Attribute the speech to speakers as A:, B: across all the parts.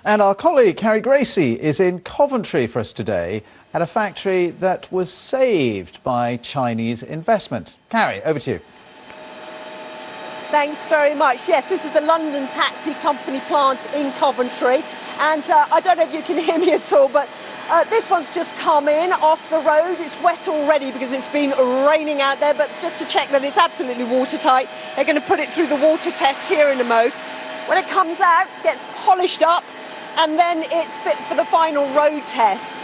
A: And our colleague Carrie Gracie is in Coventry for us today at a factory that was saved by Chinese investment. Carrie, over to you.
B: Thanks very much. Yes, this is the London Taxi Company plant in Coventry. And I don't know if you can hear me at all, but this one's just come in off the road. It's wet already because it's been raining out there, but just to check that it's absolutely watertight, they're going to put it through the water test here in a mo. When it comes out, gets polished up, and then it's fit for the final road test.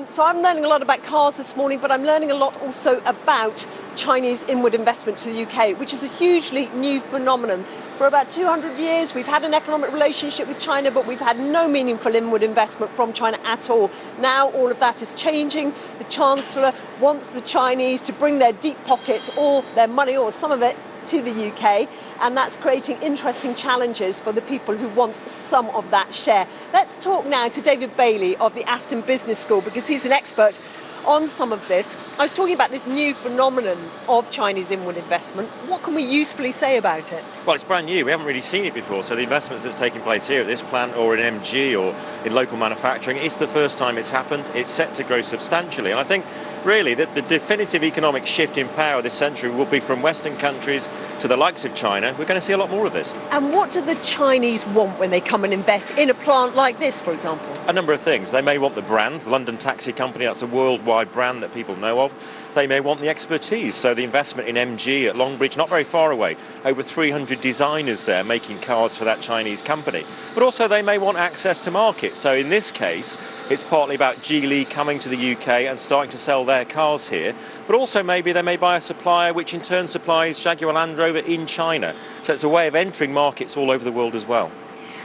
B: So I'm learning a lot about cars this morning, but I'm learning a lot also about Chinese inward investment to the UK, which is a hugely new phenomenon. For about 200 years, we've had an economic relationship with China, but we've had no meaningful inward investment from China at all. Now all of that is changing. The Chancellor wants the Chinese to bring their deep pockets, or their money, or some of it, to the UK, and that's creating interesting challenges for the people who want some of that share. Let's talk now to David Bailey of the Aston Business School, because he's an expert on some of this. I was talking about this new phenomenon of Chinese inward investment. What can we usefully say about it?
C: Well, it's brand new. We haven't really seen it before. So the investments that's taking place here at this plant or in MG or in local manufacturing, it's the first time it's happened. It's set to grow substantially. And I think really that the definitive economic shift in power this century will be from Western countries to the likes of China. We're going to see a lot more of this.
B: And what do the Chinese want when they come and invest in a plant like this, for example?
C: A number of things. They may want the brand, the London Taxi Company, that's a worldwide brand that people know of. They may want the expertise, so the investment in MG at Longbridge, not very far away, over 300 designers there making cars for that Chinese company. But also they may want access to market, so in this case it's partly about Geely coming to the UK and starting to sell their cars here, but also maybe they may buy a supplier which in turn supplies Jaguar Land Rover in China. So it's a way of entering markets all over the world as well.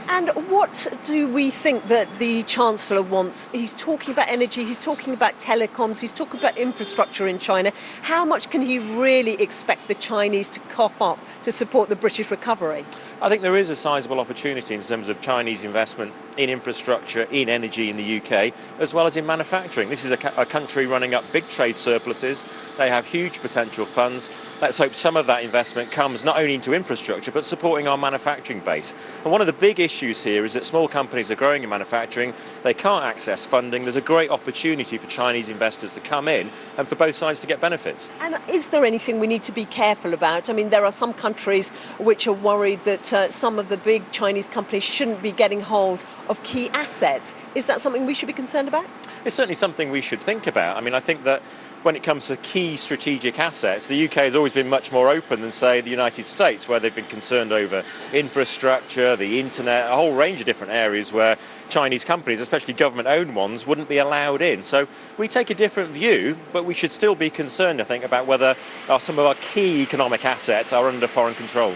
B: And what do we think that the Chancellor wants? He's talking about energy, he's talking about telecoms, he's talking about infrastructure in China. How much can he really expect the Chinese to cough up to support the British recovery?
C: I think there is a sizable opportunity in terms of Chinese investment in infrastructure, in energy in the UK, as well as in manufacturing. This is a country running up big trade surpluses. They have huge potential funds. Let's hope some of that investment comes not only into infrastructure, but supporting our manufacturing base. And one of the big issues here is that small companies are growing in manufacturing. They can't access funding. There's a great opportunity for Chinese investors to come in and for both sides to get benefits.
B: And is there anything we need to be careful about? I mean, there are some countries which are worried that some of the big Chinese companies shouldn't be getting hold of key assets. Is that something we should be concerned about?
C: It's certainly something we should think about. I mean, I think that when it comes to key strategic assets, the UK has always been much more open than, say, the United States, where they've been concerned over infrastructure, the internet, a whole range of different areas where Chinese companies, especially government-owned ones, wouldn't be allowed in. So we take a different view, but we should still be concerned, I think, about whether some of our key economic assets are under foreign control.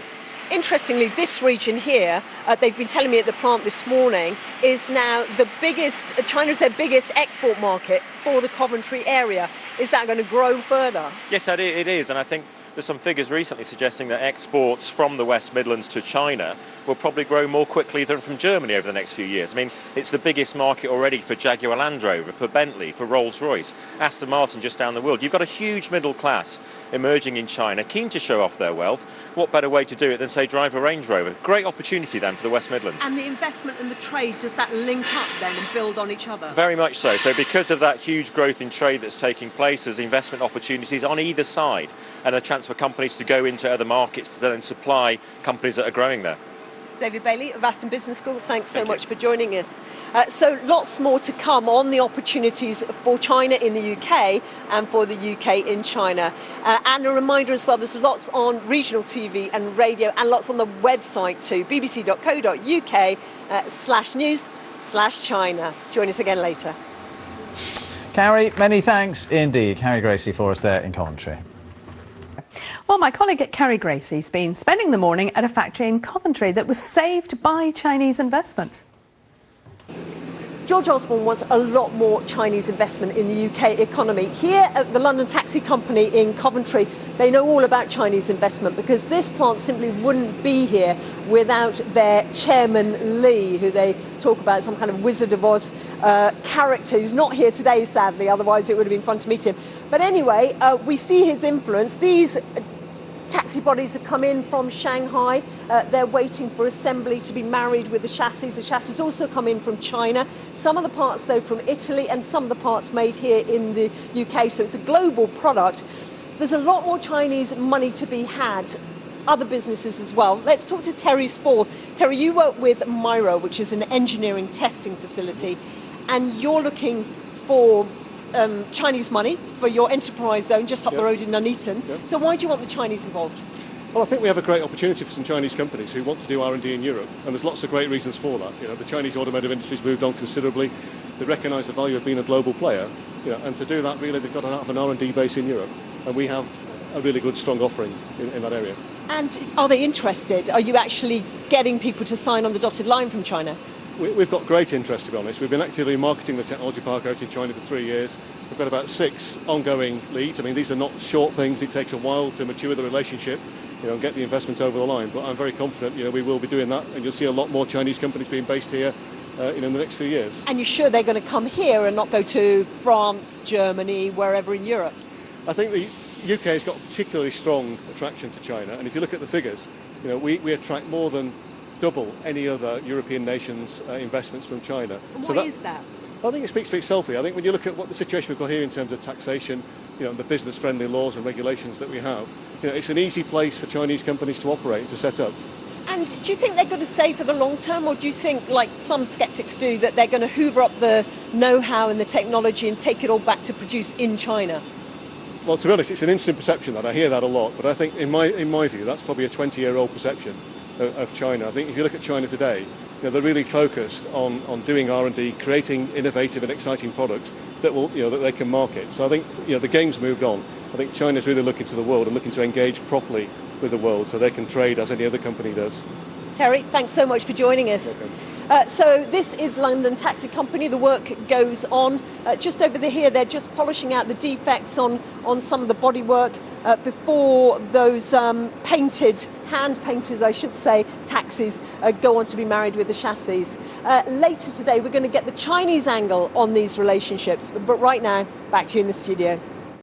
B: Interestingly, this region here, they've been telling me at the plant this morning, is now the biggest, China's their biggest export market for the Coventry area. Is that going to grow further?
C: Yes, it is, and I think there's some figures recently suggesting that exports from the West Midlands to China will probably grow more quickly than from Germany over the next few years. I mean, it's the biggest market already for Jaguar Land Rover, for Bentley, for Rolls-Royce, Aston Martin just down the world. You've got a huge middle class emerging in China, keen to show off their wealth. What better way to do it than, say, drive a Range Rover? Great opportunity then for the West Midlands.
B: And the investment and the trade, does that link up then and build on each other?
C: Very much so. So because of that huge growth in trade that's taking place, there's investment opportunities on either side and a chance for companies to go into other markets to then supply companies that are growing there.
B: David Bailey of Aston Business School, thanks so much for joining us. So lots more to come on the opportunities for China in the UK and for the UK in China. And a reminder as well, there's lots on regional TV and radio and lots on the website too, bbc.co.uk/news/China. Join us again later.
A: Carrie, many thanks indeed. Carrie Gracie for us there in Coventry.
D: Well, my colleague Carrie Gracie's been spending the morning at a factory in Coventry that was saved by Chinese investment.
B: George Osborne wants a lot more Chinese investment in the UK economy. Here at the London Taxi Company in Coventry, they know all about Chinese investment because this plant simply wouldn't be here without their chairman Lee, who they talk about, some kind of Wizard of Oz character. He's not here today, sadly, otherwise it would have been fun to meet him. But anyway, we see his influence. These taxi bodies have come in from Shanghai. They're waiting for assembly to be married with the chassis. The chassis also come in from China. Some of the parts, though, from Italy, and some of the parts made here in the UK. So it's a global product. There's a lot more Chinese money to be had. Other businesses as well. Let's talk to Terry Spall. Terry, you work with MIRA, which is an engineering testing facility, and you're looking for Chinese money for your enterprise zone just up the road in Nuneaton. So why do you want the Chinese involved?
E: Well, I think we have a great opportunity for some Chinese companies who want to do R&D in Europe, and there's lots of great reasons for that. The Chinese automotive industry's moved on considerably. They recognise the value of being a global player, and to do that, really, they've got to have an R&D base in Europe, and we have a really good, strong offering in that area.
B: And are they interested? Are you actually getting people to sign on the dotted line from China?
E: We've got great interest, to be honest. We've been actively marketing the technology park out in China for 3 years. We've got about 6 ongoing leads. I mean, these are not short things. It takes a while to mature the relationship, and get the investment over the line. But I'm very confident, we will be doing that, and you'll see a lot more Chinese companies being based here, in the next few years. And
B: you're sure they're going to come here and not go to France, Germany, wherever in Europe?
E: I think the UK has got a particularly strong attraction to China, and if you look at the figures, we attract more than double any other European nation's investments from China.
B: And why is that?
E: I think it speaks for itself. I think when you look at what the situation we've got here in terms of taxation, the business-friendly laws and regulations that we have, it's an easy place for Chinese companies to operate, to set up.
B: And do you think they're going to stay for the long term, or do you think, like some sceptics do, that they're going to hoover up the know-how and the technology and take it all back to produce in China?
E: Well, to be honest, it's an interesting perception that I hear that a lot, but I think in my view, that's probably a 20-year-old perception of China. I think if you look at China today, they're really focused on doing R&D, creating innovative and exciting products that will, that they can market. So I think, the game's moved on. I think China's really looking to the world and looking to engage properly with the world so they can trade as any other company does.
B: Terry, thanks so much for joining us. So this is London Taxi Company. The work goes on. Just over here, they're just polishing out the defects on some of the bodywork before those hand-painted, I should say, taxis go on to be married with the chassis. Later today, we're going to get the Chinese angle on these relationships. But right now, back to you in the studio.